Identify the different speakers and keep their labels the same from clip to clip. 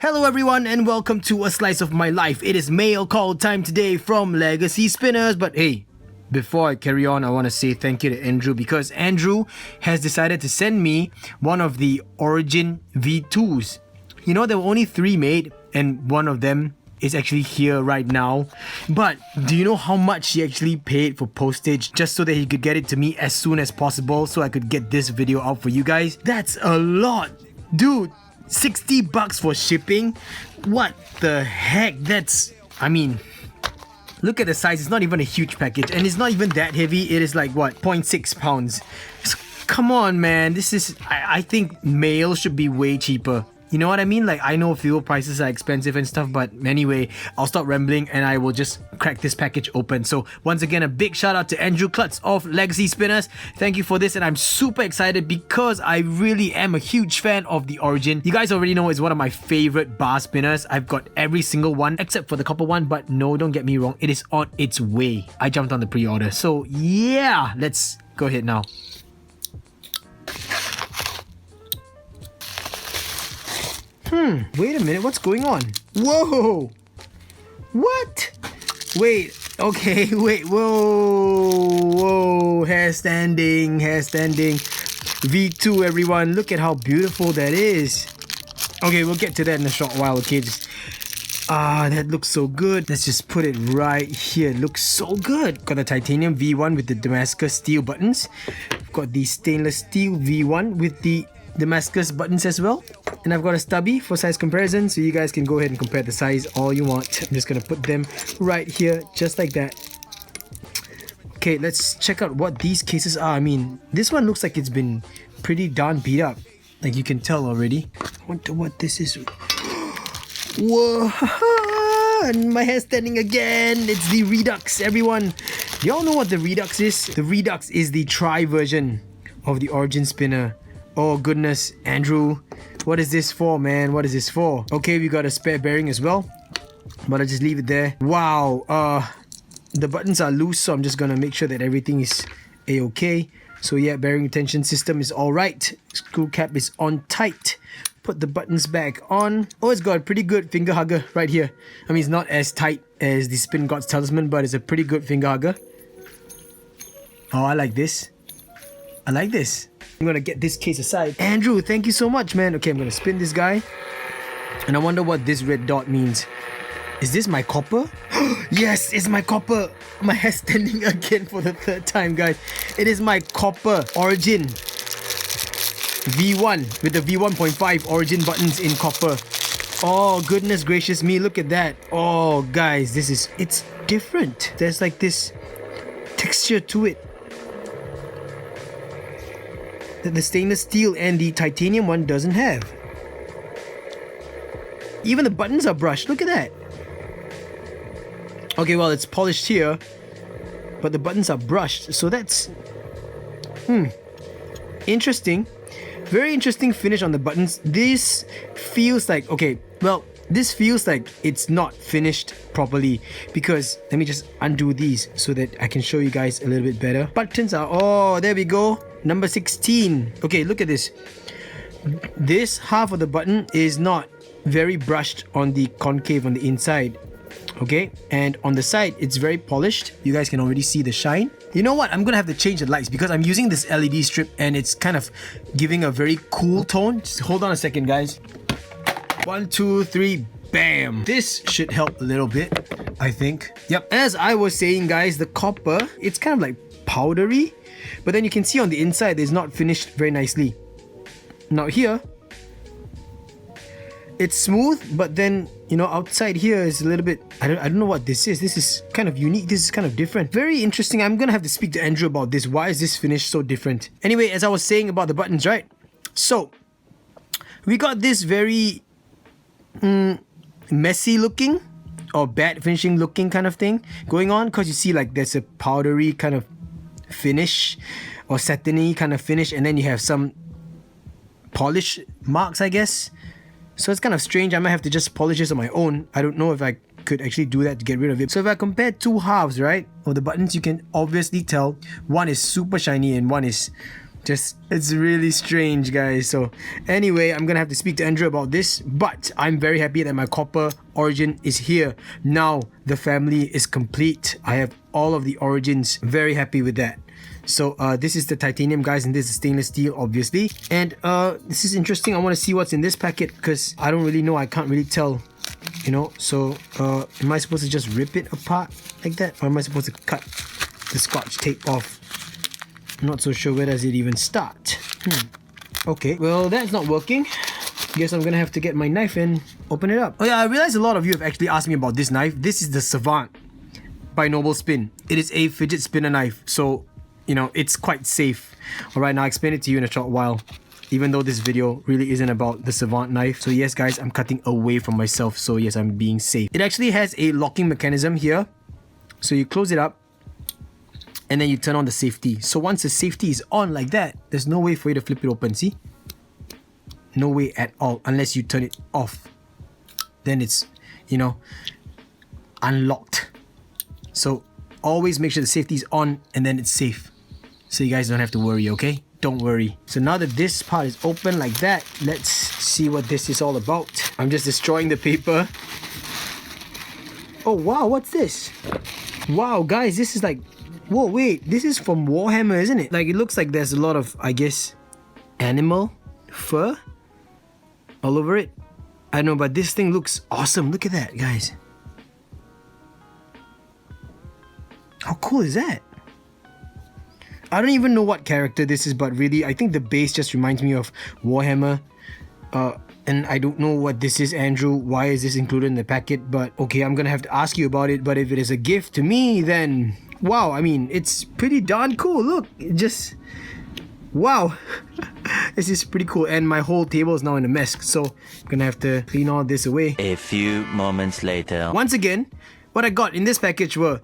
Speaker 1: Hello everyone and welcome to A Slice of My Life. It is mail call time today from Legacy Spinners. But hey, before I carry on, I want to say thank you to Andrew because Andrew has decided to send me one of the Origin V2s. You know, there were only 3 made and one of them is actually here right now. But do you know how much he actually paid for postage just so that he could get it to me as soon as possible so I could get this video out for you guys? That's a lot, dude. 60 bucks for shipping? What the heck? I mean, look at the size. It's not even a huge package and it's not even that heavy. It is like what, 0.6 pounds. Come on, man. I think mail should be way cheaper. You know what I mean? Like, I know fuel prices are expensive and stuff, but anyway, I'll stop rambling and I will just crack this package open. So once again, a big shout out to Andrew Kluttz of Legacy Spinners. Thank you for this, and I'm super excited because I really am a huge fan of the Origin. You guys already know it's one of my favorite bar spinners. I've got every single one except for the copper one, but no, don't get me wrong, it is on its way. I jumped on the pre-order. So yeah, let's go ahead now. Wait a minute, what's going on? Whoa! What? Wait, okay, wait, whoa, hair standing. V2, everyone, look at how beautiful that is. Okay, we'll get to that in a short while, okay? That looks so good. Let's just put it right here. It looks so good. Got the titanium V1 with the Damascus steel buttons. Got the stainless steel V1 with the Damascus buttons as well. And I've got a stubby for size comparison, so you guys can go ahead and compare the size all you want. I'm just gonna put them right here, just like that. Okay, let's check out what these cases are. I mean, this one looks like it's been pretty darn beat up. Like you can tell already. I wonder what this is. Whoa! And my hair's standing again. It's the Redux, everyone. Y'all know what the Redux is? The Redux is the tri version of the Origin spinner. Oh goodness, Andrew. What is this for, man? What is this for? Okay, we got a spare bearing as well, but I'll just leave it there. Wow, the buttons are loose, so I'm just gonna make sure that everything is a-okay. So yeah, bearing retention system is alright. Screw cap is on tight. Put the buttons back on. Oh, it's got a pretty good finger hugger right here. I mean, it's not as tight as the Spin God's Talisman, but it's a pretty good finger hugger. Oh, I like this. I like this. I'm gonna get this case aside. Andrew, thank you so much, man. Okay, I'm gonna spin this guy. And I wonder what this red dot means. Is this my copper? Yes, it's my copper. My hair's standing again for the 3rd time, guys. It is my copper Origin V1 with the V1.5 Origin buttons in copper. Oh, goodness gracious me, look at that. Oh, guys, it's different. There's like this texture to it that the stainless steel and the titanium one doesn't have. Even the buttons are brushed. Look at that. Okay, well, it's polished here, but the buttons are brushed, so that's interesting. Very interesting finish on the buttons. This feels like, okay, well, this feels like it's not finished properly because let me just undo these so that I can show you guys a little bit better. Buttons are, oh, there we go. Number 16. Okay, look at this. This half of the button is not very brushed on the concave on the inside. Okay, and on the side, it's very polished. You guys can already see the shine. You know what? I'm gonna have to change the lights because I'm using this LED strip and it's kind of giving a very cool tone. Just hold on a second, guys. 1, 2, 3, bam! This should help a little bit, I think. Yep, as I was saying, guys, the copper, it's kind of like powdery. But then you can see on the inside, it's not finished very nicely. Now here, it's smooth, but then, you know, outside here is a little bit, I don't know what this is. This is kind of unique. This is kind of different. Very interesting. I'm gonna have to speak to Andrew about this. Why is this finish so different? Anyway, as I was saying about the buttons, right? So, we got this very messy looking or bad finishing looking kind of thing going on, because you see like there's a powdery kind of finish or satiny kind of finish, and then you have some polish marks, I guess. So it's kind of strange. I might have to just polish this on my own. I don't know if I could actually do that to get rid of it. So if I compare 2 halves, right, of the buttons, you can obviously tell one is super shiny and one is It's really strange, guys. So anyway, I'm gonna have to speak to Andrew about this, but I'm very happy that my copper origin is here. Now the family is complete. I have all of the origins. Very happy with that. So this is the titanium, guys, and this is stainless steel, obviously. And this is interesting. I want to see what's in this packet because I don't really know. I can't really tell, you know. So am I supposed to just rip it apart like that, or am I supposed to cut the scotch tape off? I'm not so sure. Where does it even start? Okay, well, that's not working. Guess I'm gonna have to get my knife and open it up. Oh yeah, I realized a lot of you have actually asked me about this knife. This is the Savant by Noble Spin. It is a fidget spinner knife, so you know it's quite safe. Alright, now I'll explain it to you in a short while, even though this video really isn't about the Savant knife. So yes, guys, I'm cutting away from myself, so yes, I'm being safe. It actually has a locking mechanism here, so you close it up and then you turn on the safety. So once the safety is on like that, there's no way for you to flip it open, see? No way at all, unless you turn it off. Then it's, you know, unlocked. So always make sure the safety is on and then it's safe. So you guys don't have to worry, okay? Don't worry. So now that this part is open like that, let's see what this is all about. I'm just destroying the paper. Oh wow, what's this? Wow, guys, this is like... Whoa, wait, this is from Warhammer, isn't it? Like, it looks like there's a lot of, I guess, animal fur all over it. I don't know, but this thing looks awesome. Look at that, guys. How cool is that? I don't even know what character this is, but really, I think the base just reminds me of Warhammer. And I don't know what this is, Andrew. Why is this included in the packet? But okay, I'm gonna have to ask you about it. But if it is a gift to me, then... Wow, I mean, it's pretty darn cool. Look, it just... Wow. This is pretty cool. And my whole table is now in a mess. So I'm gonna have to clean all this away.
Speaker 2: A few moments later.
Speaker 1: Once again, what I got in this package were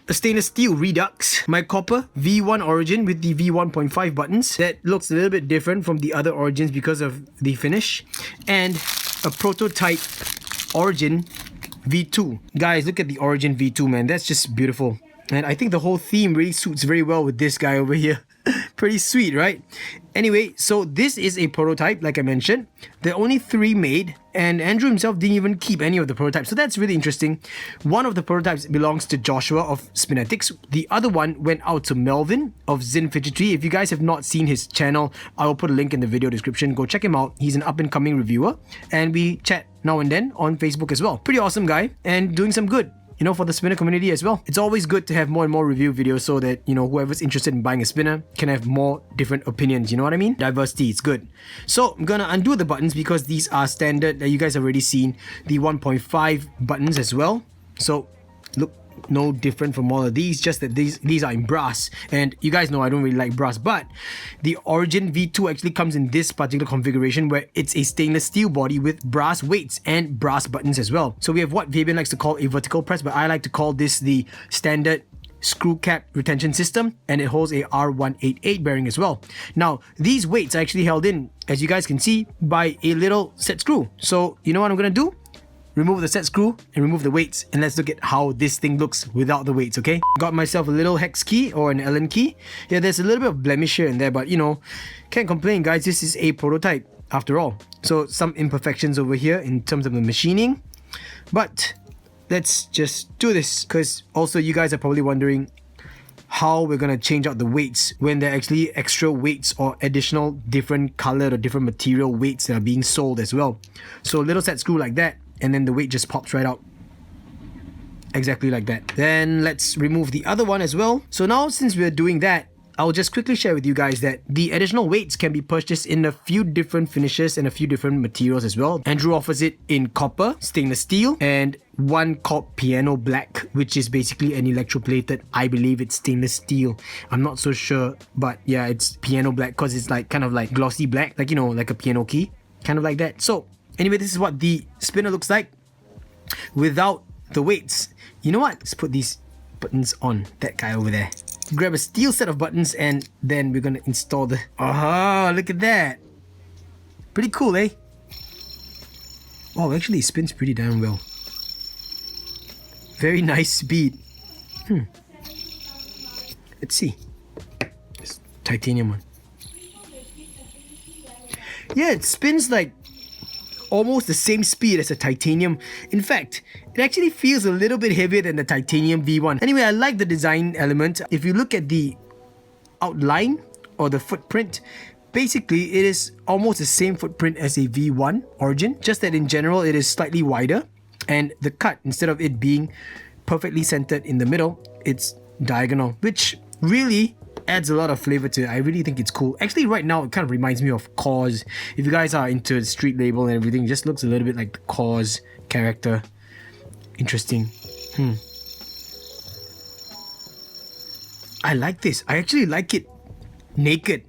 Speaker 1: a stainless steel Redux, my copper V1 origin with the V1.5 buttons. That looks a little bit different from the other origins because of the finish. And a prototype origin V2. Guys, look at the origin V2, man. That's just beautiful. And I think the whole theme really suits very well with this guy over here. Pretty sweet, right? Anyway, so this is a prototype, like I mentioned. There are only 3 made, and Andrew himself didn't even keep any of the prototypes. So that's really interesting. One of the prototypes belongs to Joshua of Spinetics. The other one went out to Melvin of Zin Fidgetry. If you guys have not seen his channel, I will put a link in the video description. Go check him out. He's an up-and-coming reviewer, and we chat now and then on Facebook as well. Pretty awesome guy, and doing some good, you know, for the spinner community as well. It's always good to have more and more review videos so that, you know, whoever's interested in buying a spinner can have more different opinions, you know what I mean? Diversity, it's good. So I'm gonna undo the buttons because these are standard that you guys have already seen. The 1.5 buttons as well. So look, no different from all of these, just that these are in brass, and you guys know I don't really like brass, but the Origin V2 actually comes in this particular configuration where it's a stainless steel body with brass weights and brass buttons as well. So we have what Fabian likes to call a vertical press, but I like to call this the standard screw cap retention system, and it holds a R188 bearing as well. Now these weights are actually held in, as you guys can see, by a little set screw. So you know what I'm gonna do? Remove the set screw and remove the weights, and let's look at how this thing looks without the weights, okay? Got myself a little hex key or an Allen key. Yeah, there's a little bit of blemish here and there, but you know, can't complain, guys. This is a prototype after all. So some imperfections over here in terms of the machining, but let's just do this, because also you guys are probably wondering how we're gonna change out the weights when there are actually extra weights or additional different colored or different material weights that are being sold as well. So a little set screw like that, and then the weight just pops right out. Exactly like that. Then let's remove the other one as well. So now since we're doing that, I'll just quickly share with you guys that the additional weights can be purchased in a few different finishes and a few different materials as well. Andrew offers it in copper, stainless steel, and one called piano black, which is basically an electroplated, I believe it's stainless steel. I'm not so sure, but yeah, it's piano black because it's like kind of like glossy black, like, you know, like a piano key, kind of like that. So anyway, this is what the spinner looks like without the weights. You know what? Let's put these buttons on that guy over there. Grab a steel set of buttons, and then we're gonna install the... Oh, look at that. Pretty cool, eh? Wow, actually it spins pretty damn well. Very nice speed. Let's see. This titanium one. Yeah, it spins like almost the same speed as a titanium. In fact, it actually feels a little bit heavier than the titanium V1. Anyway, I like the design element. If you look at the outline or the footprint, basically it is almost the same footprint as a V1 Origin, just that in general it is slightly wider, and the cut, instead of it being perfectly centered in the middle, it's diagonal, which really adds a lot of flavor to it. I really think it's cool. Actually, right now it kind of reminds me of KAWS. If you guys are into the street label and everything, it just looks a little bit like the KAWS character. Interesting. I like this. I actually like it naked.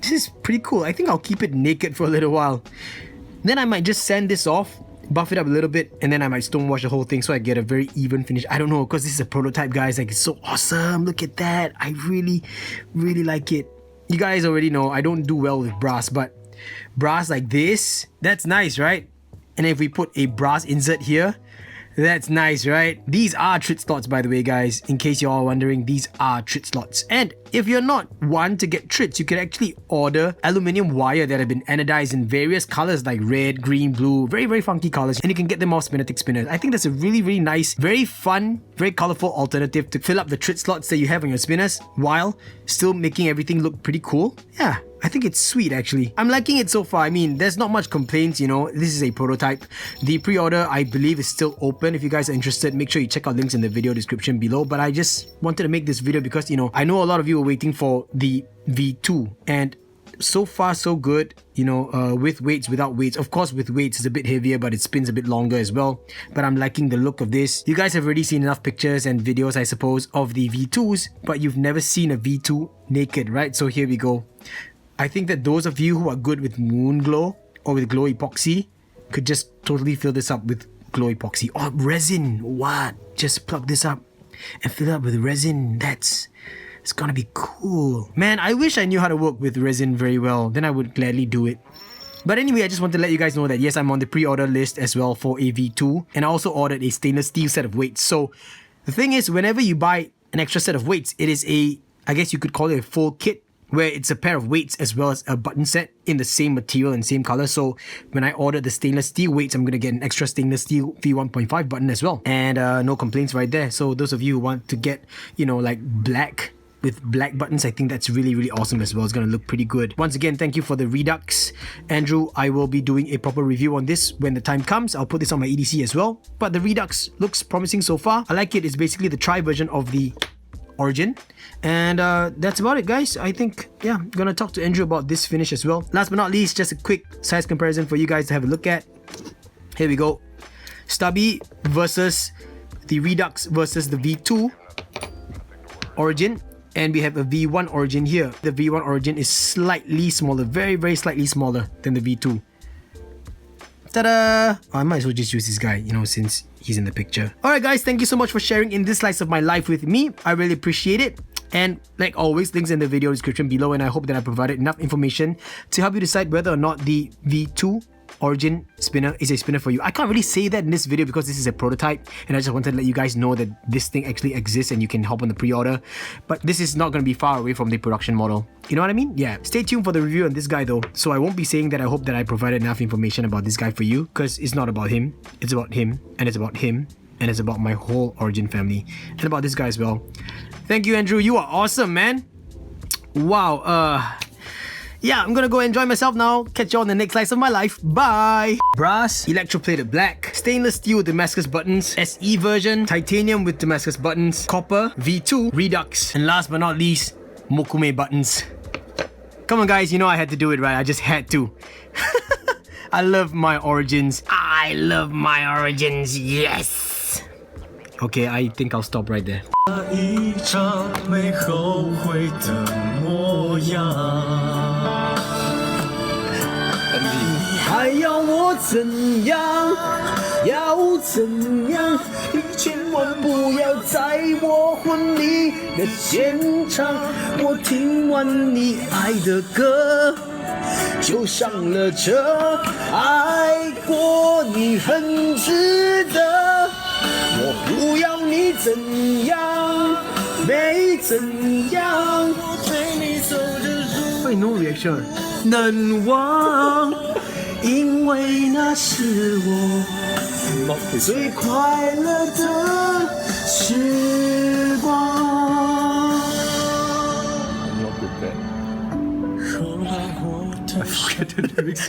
Speaker 1: This is pretty cool. I think I'll keep it naked for a little while. Then I might just sand this off, buff it up a little bit, and then I might stonewash the whole thing so I get a very even finish. I don't know, because this is a prototype, guys. Like, it's so awesome. Look at that. I really, really like it. You guys already know I don't do well with brass, but brass like this, that's nice, right? And if we put a brass insert here, that's nice, right? These are trit slots, by the way, guys. In case you're all wondering, these are trit slots. And if you're not one to get trits, you can actually order aluminium wire that have been anodized in various colors like red, green, blue, very, very funky colors. And you can get them off Spinnetic Spinners. I think that's a really, really nice, very fun, very colorful alternative to fill up the trit slots that you have on your spinners while still making everything look pretty cool. Yeah. I think it's sweet, actually. I'm liking it so far. I mean, there's not much complaints, you know. This is a prototype. The pre-order, I believe, is still open. If you guys are interested, make sure you check out links in the video description below. But I just wanted to make this video because, you know, I know a lot of you are waiting for the V2. And so far, so good, you know, with weights, without weights. Of course, with weights, it's a bit heavier, but it spins a bit longer as well. But I'm liking the look of this. You guys have already seen enough pictures and videos, I suppose, of the V2s, but you've never seen a V2 naked, right? So here we go. I think that those of you who are good with moon glow or with glow epoxy could just totally fill this up with glow epoxy. Oh, resin! What? Just plug this up and fill it up with resin. It's gonna be cool. Man, I wish I knew how to work with resin very well. Then I would gladly do it. But anyway, I just want to let you guys know that yes, I'm on the pre-order list as well for a V2. And I also ordered a stainless steel set of weights. So the thing is, whenever you buy an extra set of weights, it is a, I guess you could call it a full kit, where it's a pair of weights as well as a button set in the same material and same color. So when I order the stainless steel weights, I'm gonna get an extra stainless steel V1.5 button as well. And no complaints right there. So those of you who want to get, you know, like black with black buttons, I think that's really, really awesome as well. It's gonna look pretty good. Once again, thank you for the Redux, Andrew. I will be doing a proper review on this when the time comes. I'll put this on my EDC as well. But the Redux looks promising so far. I like it. It's basically the tri version of the Origin. And that's about it, guys. I think, yeah, I'm gonna talk to Andrew about this finish as well. Last but not least, just a quick size comparison for you guys to have a look at. Here we go. Stubby versus the Redux versus the V2 Origin. And we have a V1 Origin here. The V1 Origin is slightly smaller, very, very slightly smaller than the V2. Ta-da! Oh, I might as well just use this guy, you know, since he's in the picture. Alright guys, thank you so much for sharing in this slice of my life with me. I really appreciate it. And like always, links in the video description below, and I hope that I provided enough information to help you decide whether or not the V2 Origin spinner is a spinner for you. I can't really say that in this video because this is a prototype, and I just wanted to let you guys know that this thing actually exists and you can hop on the pre-order. But this is not going to be far away from the production model. You know what I mean? Yeah. Stay tuned for the review on this guy though. So I won't be saying that I hope that I provided enough information about this guy for you, because it's not about him. It's about him, and it's about him, and it's about my whole Origin family, and about this guy as well. Thank you, Andrew. You are awesome, man. Wow. Yeah, I'm gonna go enjoy myself now. Catch you on the next slice of my life. Bye! Brass, electroplated black, stainless steel with Damascus buttons, SE version, titanium with Damascus buttons, copper, V2, Redux, and last but not least, Mokume buttons. Come on guys, you know I had to do it, right? I just had to. I love my Origins. I love my Origins, yes! Okay, I think I'll stop right there. 一张没后悔的模样，你还要我怎样？要怎样？你千万不要在我婚礼的现场，我听完你爱的歌就上了车，爱过你很值得。 我不要你怎样，没怎样，我陪你走着路。Why no reaction?
Speaker 3: 能忘，因为那是我
Speaker 4: Not his
Speaker 3: 最快乐的时光。
Speaker 4: I'm not prepared.
Speaker 3: 后来我的
Speaker 1: Forget the lyrics.